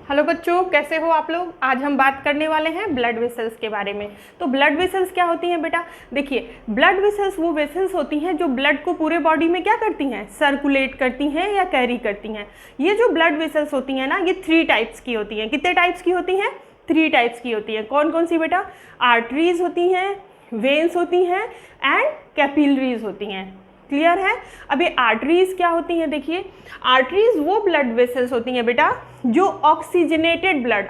Hello बच्चों, कैसे हो आप लोग। आज हम बात करने वाले हैं ब्लड वेसल्स के बारे में। तो ब्लड वेसल्स क्या होती हैं बेटा। देखिए, ब्लड वेसल्स वो वेसल्स होती हैं जो ब्लड को पूरे बॉडी में क्या करती हैं, सर्कुलेट करती हैं या कैरी करती हैं। ये जो ब्लड वेसल्स होती हैं ना, ये 3 टाइप्स की होती हैं। कितने टाइप्स की होती हैं? 3 टाइप्स की होती हैं। कौन कौन सी बेटा? आर्टरीज होती हैं, वेन्स होती हैं एंड कैपिलरीज होती हैं। क्लियर है। अब ये आर्टरीज क्या होती हैं? देखिए, आर्टरीज वो ब्लड वेसल्स होती हैं बेटा जो ऑक्सीजनेटेड ब्लड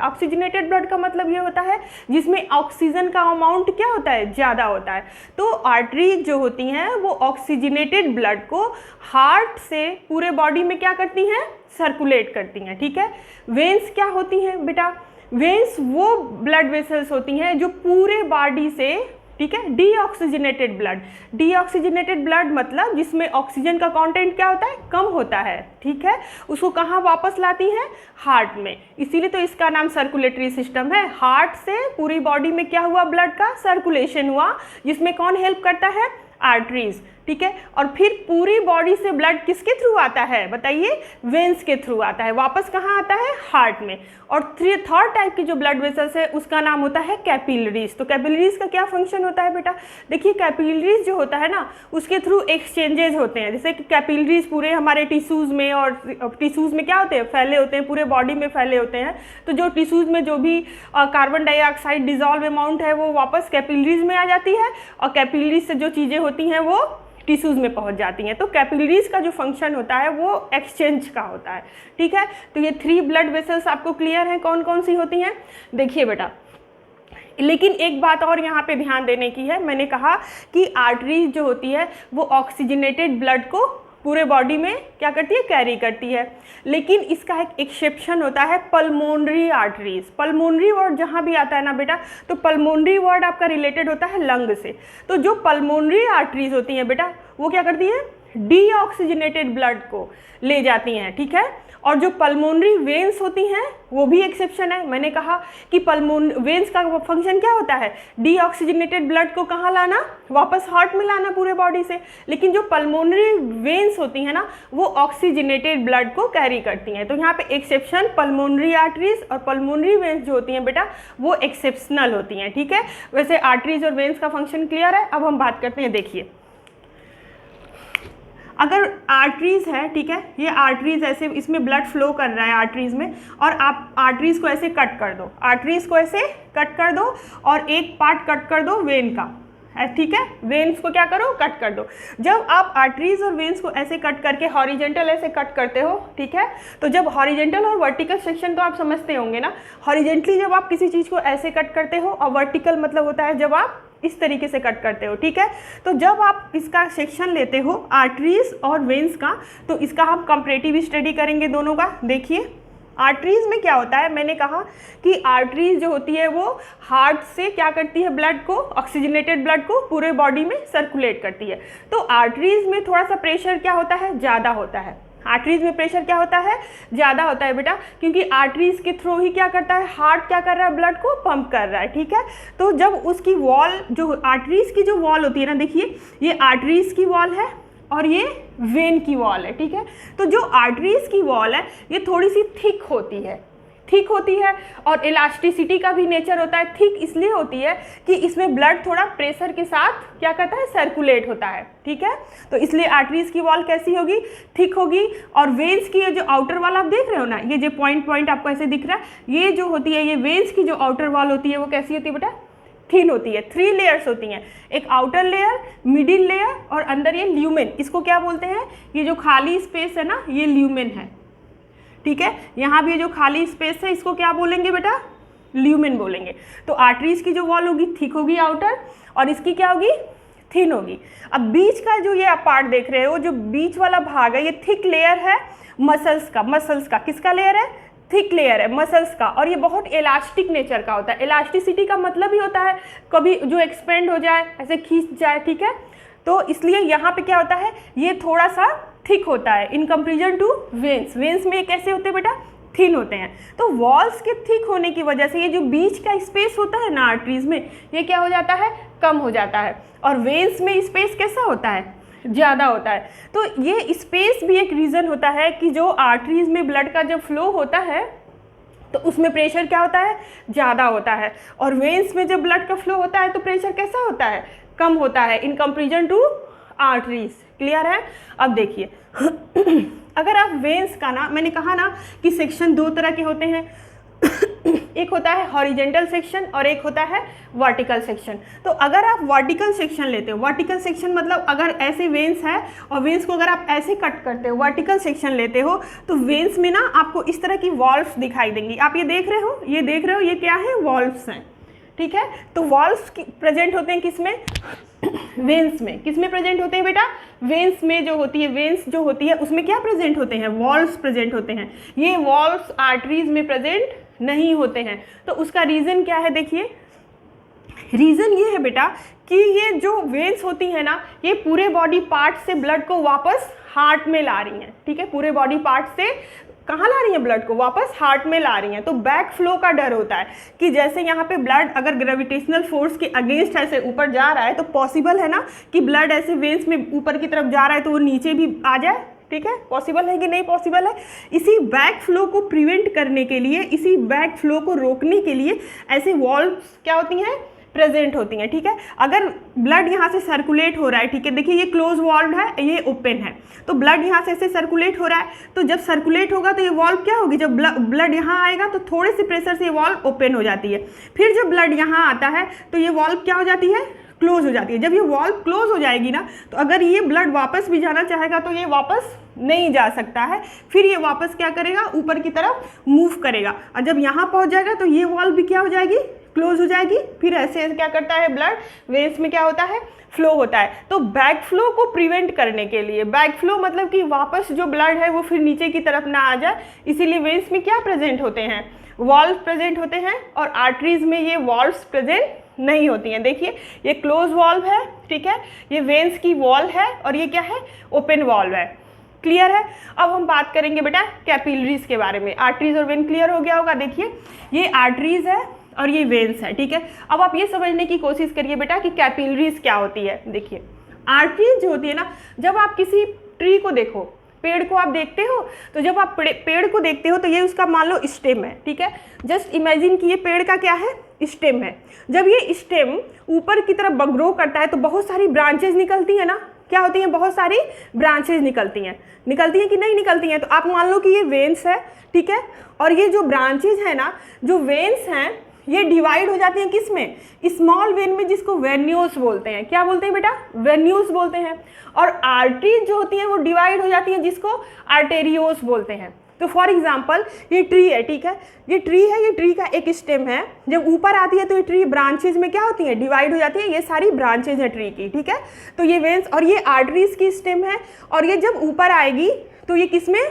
का मतलब ये होता है जिसमें ऑक्सीजन का अमाउंट क्या होता है, ज़्यादा होता है। तो आर्टरीज जो होती हैं वो ऑक्सीजनेटेड ब्लड को हार्ट से पूरे बॉडी में क्या करती हैं, सर्कुलेट करती हैं। ठीक है। वेन्स क्या होती हैं बेटा? वेन्स वो ब्लड वेसल्स होती हैं जो पूरे बॉडी से, ठीक है, डीऑक्सीजनेटेड ब्लड मतलब जिसमें ऑक्सीजन का कंटेंट क्या होता है, कम होता है। ठीक है। उसको कहाँ वापस लाती है? हार्ट में। इसीलिए तो इसका नाम सर्कुलेटरी सिस्टम है। हार्ट से पूरी बॉडी में क्या हुआ, ब्लड का सर्कुलेशन हुआ, जिसमें कौन हेल्प करता है? आर्टरीज। ठीक है। और फिर पूरी बॉडी से ब्लड किसके थ्रू आता है बताइए? वेन्स के थ्रू आता है। वापस कहाँ आता है? हार्ट में। और थर्ड टाइप की जो ब्लड वेसल्स है उसका नाम होता है कैपिलरीज। तो कैपिलरीज का क्या फंक्शन होता है बेटा? देखिए, कैपिलरीज जो होता है ना, उसके थ्रू एक्सचेंजेस होते हैं। जैसे कि कैपिलरीज पूरे हमारे टिश्यूज़ में, और टिश्यूज़ में क्या होते हैं, फैले होते हैं, पूरे बॉडी में फैले होते हैं। तो जो टिश्यूज़ में जो भी कार्बन डाइऑक्साइड डिजॉल्व अमाउंट है वो वापस कैपिलरीज में आ जाती है, और कैपिलरीज से जो चीज़ें होती हैं वो टिश्यूज में पहुंच जाती हैं। तो कैपिलरीज का जो फंक्शन होता है वो एक्सचेंज का होता है। ठीक है। तो ये 3 ब्लड वेसल्स आपको क्लियर हैं कौन कौन सी होती हैं। देखिए बेटा, लेकिन एक बात और यहाँ पे ध्यान देने की है। मैंने कहा कि आर्टरीज जो होती है वो ऑक्सीजनेटेड ब्लड को पूरे बॉडी में क्या करती है, कैरी करती है। लेकिन इसका एक एक्सेप्शन होता है, पल्मोनरी आर्टरीज। पल्मोनरी वर्ड जहाँ भी आता है ना बेटा, तो पल्मोनरी वर्ड आपका रिलेटेड होता है लंग से। तो जो पल्मोनरी आर्टरीज होती हैं बेटा, वो क्या करती हैं, डीऑक्सीजनेटेड ब्लड को ले जाती हैं। ठीक है। और जो पल्मोनरी वेन्स होती हैं वो भी एक्सेप्शन है। मैंने कहा कि वेन्स का फंक्शन क्या होता है, डीऑक्सीजनेटेड ब्लड को कहाँ लाना, वापस हार्ट में लाना पूरे बॉडी से। लेकिन जो पल्मोनरी वेन्स होती हैं ना, वो ऑक्सीजनेटेड ब्लड को कैरी करती हैं। तो यहाँ पे एक्सेप्शन पल्मोनरी आर्टरीज और पल्मोनरी वेन्स जो होती हैं बेटा वो एक्सेप्शनल होती हैं। ठीक है। वैसे आर्टरीज और वेन्स का फंक्शन क्लियर है। अब हम बात करते हैं। देखिए, अगर आर्टरीज है, ठीक है, ये आर्टरीज ऐसे, इसमें ब्लड फ्लो कर रहा है आर्टरीज में, और आप आर्टरीज को ऐसे कट कर दो, आर्टरीज को ऐसे कट कर दो, और एक पार्ट कट कर दो वेन का। ठीक है। वेन्स को क्या करो, कट कर दो। जब आप आर्टरीज और वेन्स को ऐसे कट करके हॉरिजेंटल ऐसे कट करते हो, ठीक है, तो जब हॉरिजेंटल और वर्टिकल सेक्शन तो आप समझते होंगे ना। हॉरिजेंटली जब आप किसी चीज़ को ऐसे कट करते हो, और वर्टिकल मतलब होता है जब आप इस तरीके से कट करते हो। ठीक है। तो जब आप इसका सेक्शन लेते हो आर्टरीज और वेन्स का, तो इसका हम कंपैरेटिव स्टडी करेंगे दोनों का। देखिए, आर्टरीज में क्या होता है, मैंने कहा कि आर्टरीज जो होती है वो हार्ट से क्या करती है, ब्लड को, ऑक्सीजनेटेड ब्लड को पूरे बॉडी में सर्कुलेट करती है। तो आर्टरीज में थोड़ा सा प्रेशर क्या होता है, ज़्यादा होता है। आर्टरीज में प्रेशर क्या होता है, ज़्यादा होता है बेटा, क्योंकि आर्टरीज के थ्रू ही क्या करता है, हार्ट क्या कर रहा है, ब्लड को पंप कर रहा है। ठीक है। तो जब उसकी वॉल, जो आर्टरीज की जो वॉल होती है ना, देखिए ये आर्टरीज की वॉल है और ये वेन की वॉल है। ठीक है। तो जो आर्टरीज की वॉल है ये थोड़ी सी थिक होती है, और इलास्टिसिटी का भी नेचर होता है। थिक इसलिए होती है कि इसमें ब्लड थोड़ा प्रेशर के साथ क्या करता है, सर्कुलेट होता है। ठीक है। तो इसलिए आर्टरीज की वॉल कैसी होगी, थिक होगी। और वेन्स की जो आउटर वॉल आप देख रहे हो ना, ये जो पॉइंट आपको ऐसे दिख रहा है, ये जो होती है, ये वेन्स की जो आउटर वॉल होती है वो कैसी होती है बेटा, थिन होती है। 3 लेयर्स होती हैं, एक आउटर लेयर, मिडिल लेयर और अंदर ये ल्यूमेन। इसको क्या बोलते हैं, ये जो खाली स्पेस है ना, ये ल्यूमेन है। ठीक है। यहाँ भी ये जो खाली स्पेस है इसको क्या बोलेंगे बेटा, ल्यूमेन बोलेंगे। तो आर्टरीज की जो वॉल होगी थिक होगी आउटर, और इसकी क्या होगी, थिन होगी। अब बीच का जो ये आप पार्ट देख रहे हो, जो बीच वाला भाग है, ये थिक लेयर है मसल्स का। किसका लेयर है, थिक लेयर है मसल्स का। और ये बहुत इलास्टिक नेचर का होता है। इलास्टिसिटी का मतलब ही होता है कभी जो एक्सपेंड हो जाए, ऐसे खींच जाए। ठीक है। तो इसलिए यहाँ पे क्या होता है, ये थोड़ा सा थिक होता है in comparison to veins. Veins में कैसे होते हैं बेटा, थिन होते हैं। तो वॉल्स के थिक होने की वजह से ये जो बीच का स्पेस होता है ना आर्टरीज में, ये क्या हो जाता है, कम हो जाता है। और वेन्स में स्पेस कैसा होता है, ज़्यादा होता है। तो ये स्पेस भी एक रीज़न होता है कि जो आर्टरीज में ब्लड का जब फ्लो होता है तो उसमें प्रेशर क्या होता है, ज़्यादा होता है। और वेन्स में जब ब्लड का फ्लो होता है तो प्रेशर कैसा होता है, कम होता है in comparison to arteries. Clear है। अब देखिए अगर आप वेन्स का ना, मैंने कहा ना कि सेक्शन दो तरह के होते हैं एक होता है हॉरिजेंटल सेक्शन और एक होता है वर्टिकल सेक्शन। तो अगर आप वर्टिकल सेक्शन लेते हो, वर्टिकल सेक्शन मतलब अगर ऐसे वेन्स है और वेन्स को अगर आप ऐसे कट करते हो, वर्टिकल सेक्शन लेते हो, तो वेन्स में ना आपको इस तरह की वॉल्व्स दिखाई देंगी। आप ये देख रहे हो, ये देख रहे हो, ये क्या है, वॉल्व्स हैं। ठीक है। तो वॉल्व्स प्रेजेंट होते हैं किसमें, वेन्स में। किसमें प्रेजेंट होते हैं बेटा, वेन्स में जो होती है, वेन्स जो होती है उसमें क्या प्रेजेंट होते हैं, वॉल्व्स प्रेजेंट होते हैं। ये वॉल्व्स आर्टरीज में प्रेजेंट नहीं होते हैं। तो उसका रीज़न क्या है, देखिए रीज़न ये है बेटा कि ये जो वेन्स होती है ना, ये पूरे बॉडी पार्ट से ब्लड को वापस हार्ट में ला रही हैं। ठीक है, पूरे बॉडी पार्ट से कहाँ ला रही हैं, ब्लड को वापस हार्ट में ला रही हैं। तो बैक फ्लो का डर होता है कि जैसे यहाँ पे ब्लड अगर ग्रेविटेशनल फोर्स के अगेंस्ट ऐसे ऊपर जा रहा है तो पॉसिबल है ना कि ब्लड ऐसे वेन्स में ऊपर की तरफ जा रहा है तो वो नीचे भी आ जाए। ठीक है, पॉसिबल है कि नहीं पॉसिबल है। इसी बैक फ्लो को प्रिवेंट करने के लिए, इसी बैक फ्लो को रोकने के लिए ऐसे वॉल्व्स क्या होती हैं, प्रेजेंट होती हैं। ठीक है, अगर ब्लड यहाँ से सर्कुलेट हो रहा है, ठीक है, देखिए ये क्लोज वॉल्व है, ये ओपन है, तो ब्लड यहाँ से ऐसे सर्कुलेट हो रहा है, तो जब सर्कुलेट होगा तो ये वॉल्व क्या होगी, जब ब्लड यहाँ आएगा तो थोड़े से प्रेशर से ये वॉल्व ओपन हो जाती है। फिर जब ब्लड यहाँ आता है तो ये वॉल्व क्या हो जाती है, क्लोज हो जाती है। जब ये वॉल्व क्लोज हो जाएगी ना, तो अगर ये ब्लड वापस भी जाना चाहेगा तो ये वापस नहीं जा सकता है। फिर ये वापस क्या करेगा, ऊपर की तरफ मूव करेगा, और जब यहाँ पहुँच जाएगा तो ये वॉल्व भी क्या हो जाएगी, क्लोज हो जाएगी। फिर ऐसे क्या करता है ब्लड, वेन्स में क्या होता है, फ्लो होता है। तो बैक फ्लो को प्रिवेंट करने के लिए, बैक फ्लो मतलब कि वापस जो ब्लड है वो फिर नीचे की तरफ ना आ जाए, इसीलिए वेन्स में क्या प्रेजेंट होते हैं, वॉल्व प्रेजेंट होते हैं, और आर्टरीज में ये वॉल्व्स प्रेजेंट नहीं होती हैं। देखिए ये क्लोज वॉल्व है, ठीक है, ये वेन्स की वॉल है, और ये क्या है, ओपन वॉल्व है। क्लियर है। अब हम बात करेंगे बेटा कैपिलरीज के बारे में। आर्टरीज और वेन क्लियर हो गया होगा। देखिए ये आर्टरीज है और ये वेन्स है। ठीक है, अब आप ये समझने की कोशिश करिए बेटा कि कैपिलरीज क्या होती है। देखिए आर्टरीज जो होती है ना, जब आप किसी ट्री को देखो, पेड़ को आप देखते हो, तो जब आप पेड़ को देखते हो तो ये उसका मान लो स्टेम है। ठीक है, जस्ट इमेजिन कि ये पेड़ का क्या है, स्टेम है। जब ये स्टेम ऊपर की तरफ ग्रो करता है तो बहुत सारी ब्रांचेज निकलती है ना, क्या होती हैं, बहुत सारी ब्रांचेज निकलती हैं कि नहीं निकलती हैं। तो आप मान लो कि ये वेन्स है, ठीक है, और ये जो ब्रांचेज है ना, जो वेन्स हैं, ये डिवाइड हो जाती हैं किस में, स्मॉल वेन में, जिसको वेन्यूल्स बोलते हैं। क्या बोलते हैं बेटा, वेन्यूल्स बोलते हैं। और आर्टरीज जो होती हैं वो डिवाइड हो जाती हैं, जिसको आर्टेरियोस बोलते हैं। तो फॉर एग्जांपल ये ट्री है, ठीक है, ये ट्री है, ये ट्री का एक स्टेम है, जब ऊपर आती है तो ये ट्री ब्रांचेज में क्या होती है, डिवाइड हो जाती है। ये सारी ब्रांचेज है ट्री की। ठीक है, तो ये वेन्स और ये आर्टरीज की स्टेम है, और ये जब ऊपर आएगी तो ये किस में,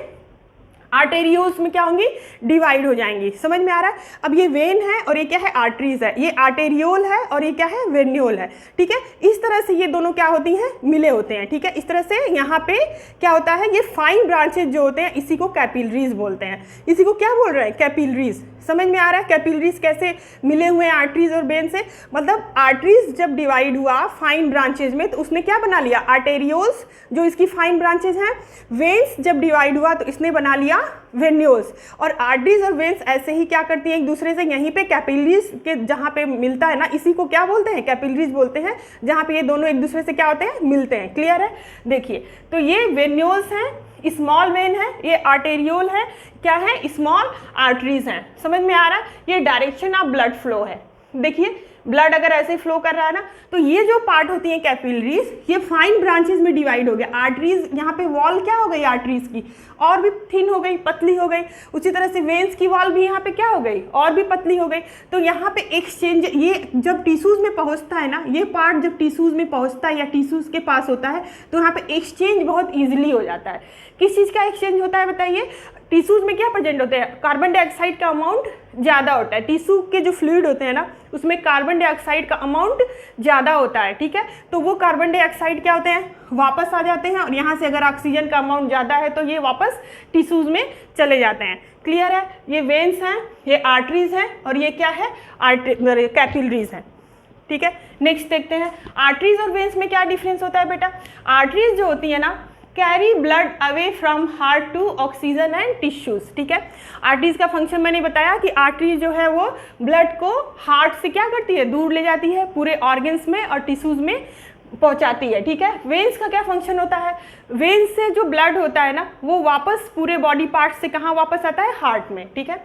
आर्टेरियोस में क्या होंगी, डिवाइड हो जाएंगी। समझ में आ रहा है। अब ये वेन है और ये क्या है, आर्टरीज है, ये आर्टेरियोल है और ये क्या है, वेन्यूल है। ठीक है, इस तरह से ये दोनों क्या होती हैं, मिले होते हैं। ठीक है, इस तरह से यहाँ पे क्या होता है, ये फाइन ब्रांचेज जो होते हैं इसी को कैपिलरीज बोलते हैं। इसी को क्या बोल रहे हैं, कैपिलरीज। समझ में आ रहा है कैपिलरीज कैसे मिले हुए हैं आर्टरीज और वेन से। मतलब आर्टरीज जब डिवाइड हुआ फाइन ब्रांचेज में तो उसने क्या बना लिया, आर्टेरियोल्स, जो इसकी फाइन ब्रांचेज हैं। वेन्स जब डिवाइड हुआ तो इसने बना लिया वेन्यूल्स। और आर्टरीज और वेन्स ऐसे ही क्या करती हैं एक दूसरे से, यहीं पे कैपिलरीज के जहाँ पे मिलता है ना, इसी को क्या बोलते हैं, कैपिलरीज बोलते हैं, जहाँ पे ये दोनों एक दूसरे से क्या होते हैं, मिलते हैं। क्लियर है। देखिए तो ये वेन्यूल्स हैं, स्मॉल वेन है, ये आर्टेरियोल है, क्या है, स्मॉल आर्टरीज हैं। समझ में आ रहा है। ये डायरेक्शन ऑफ ब्लड फ्लो है। देखिए ब्लड अगर ऐसे फ्लो कर रहा है ना, तो ये जो पार्ट होती है कैपिलरीज, ये फाइन ब्रांचेज में डिवाइड हो गया। आर्टरीज यहाँ पे वॉल क्या हो गई, आर्टरीज की और भी थिन हो गई, पतली हो गई। उसी तरह से वेन्स की वॉल भी यहाँ पे क्या हो गई, और भी पतली हो गई। तो यहाँ पे एक्सचेंज, ये जब टिश्यूज में पहुँचता है ना, ये पार्ट जब टिश्यूज में पहुँचता है या टिश्यूज के पास होता है, तो यहाँ पे एक्सचेंज बहुत ईजिली हो जाता है। किस चीज़ का एक्सचेंज होता है बताइए, टिश्यूज में क्या प्रेजेंट होते हैं, कार्बन डाइऑक्साइड का अमाउंट ज़्यादा होता है। टिश्यू के जो फ्लूइड होते हैं ना, उसमें कार्बन डाइऑक्साइड का अमाउंट ज़्यादा होता है। ठीक है, तो वो कार्बन डाइऑक्साइड क्या होते हैं, वापस आ जाते हैं, और यहाँ से अगर ऑक्सीजन का अमाउंट ज़्यादा है तो ये वापस टिश्यूज में चले जाते हैं। क्लियर है। ये वेन्स हैं, ये आर्टरीज हैं, और ये क्या है, कैपिलरीज हैं। ठीक है, नेक्स्ट देखते हैं आर्टरीज और वेन्स में क्या डिफरेंस होता है बेटा। आर्टरीज जो होती है ना, carry blood away from heart to oxygen and tissues. ठीक है, आर्टरीज का फंक्शन मैंने बताया कि आर्टरी जो है वो ब्लड को हार्ट से क्या करती है, दूर ले जाती है, पूरे ऑर्गन्स में और टिश्यूज में पहुंचाती है। ठीक है, वेन्स का क्या फंक्शन होता है, वेन्स से जो ब्लड होता है ना वो वापस पूरे बॉडी पार्ट से कहाँ वापस आता है, हार्ट में। ठीक है,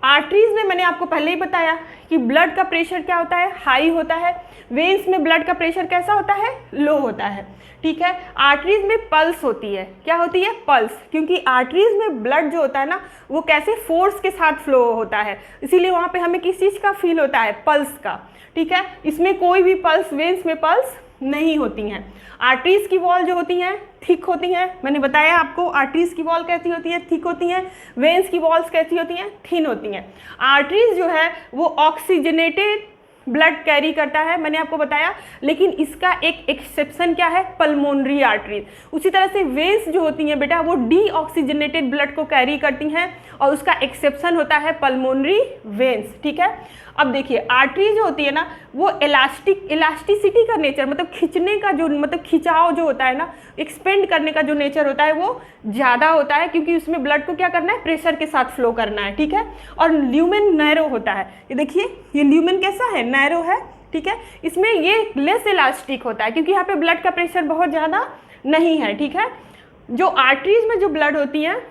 आर्टरीज में मैंने आपको पहले ही बताया कि ब्लड का प्रेशर क्या होता है, हाई होता है, वेन्स में ब्लड का प्रेशर कैसा होता है, लो होता है। ठीक है, आर्टरीज में पल्स होती है, क्या होती है, पल्स, क्योंकि आर्टरीज में ब्लड जो होता है ना वो कैसे फोर्स के साथ फ्लो होता है, इसीलिए वहाँ पे हमें किस चीज़ का फील होता है, पल्स का। ठीक है, इसमें कोई भी पल्स, वेन्स में पल्स नहीं होती हैं। आर्टरीज की वॉल जो होती हैं थिक होती हैं, मैंने बताया आपको आर्टरीज की वॉल कैसी होती है, थिक होती हैं। वेन्स की वॉल्स कैसी होती हैं, थिन होती हैं। आर्टरीज जो है वो ऑक्सीजनेटेड ब्लड कैरी करता है, मैंने आपको बताया, लेकिन इसका एक एक्सेप्शन क्या है, पल्मोनरी आर्टरीज। उसी तरह से वेन्स जो होती हैं बेटा वो डीऑक्सीजनेटेड ब्लड को कैरी करती हैं और उसका एक्सेप्शन होता है पल्मोनरी वेन्स। ठीक है, अब देखिए आर्टरी जो होती है ना वो इलास्टिसिटी का नेचर, मतलब खिंचने का जो, मतलब खिंचाव जो होता है ना, एक्सपेंड करने का जो नेचर होता है वो ज़्यादा होता है, क्योंकि उसमें ब्लड को क्या करना है, प्रेशर के साथ फ्लो करना है। ठीक है, और ल्यूमेन नैरो होता है, ये देखिए ये ल्यूमेन कैसा है, नैरो है। ठीक है, इसमें ये लेस इलास्टिक होता है क्योंकि यहाँ पे ब्लड का प्रेशर बहुत ज़्यादा नहीं है। ठीक है, जो आर्टरीज में जो ब्लड होती है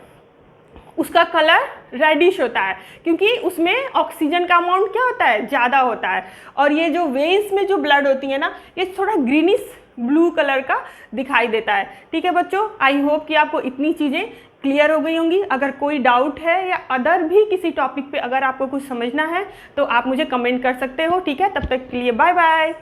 उसका कलर रेडिश होता है क्योंकि उसमें ऑक्सीजन का अमाउंट क्या होता है, ज़्यादा होता है। और ये जो वेन्स में जो ब्लड होती है ना ये थोड़ा ग्रीनिश ब्लू कलर का दिखाई देता है। ठीक है बच्चों, आई होप कि आपको इतनी चीज़ें क्लियर हो गई होंगी। अगर कोई डाउट है या अदर भी किसी टॉपिक पे अगर आपको कुछ समझना है तो आप मुझे कमेंट कर सकते हो। ठीक है, तब तक के लिए बाय बाय।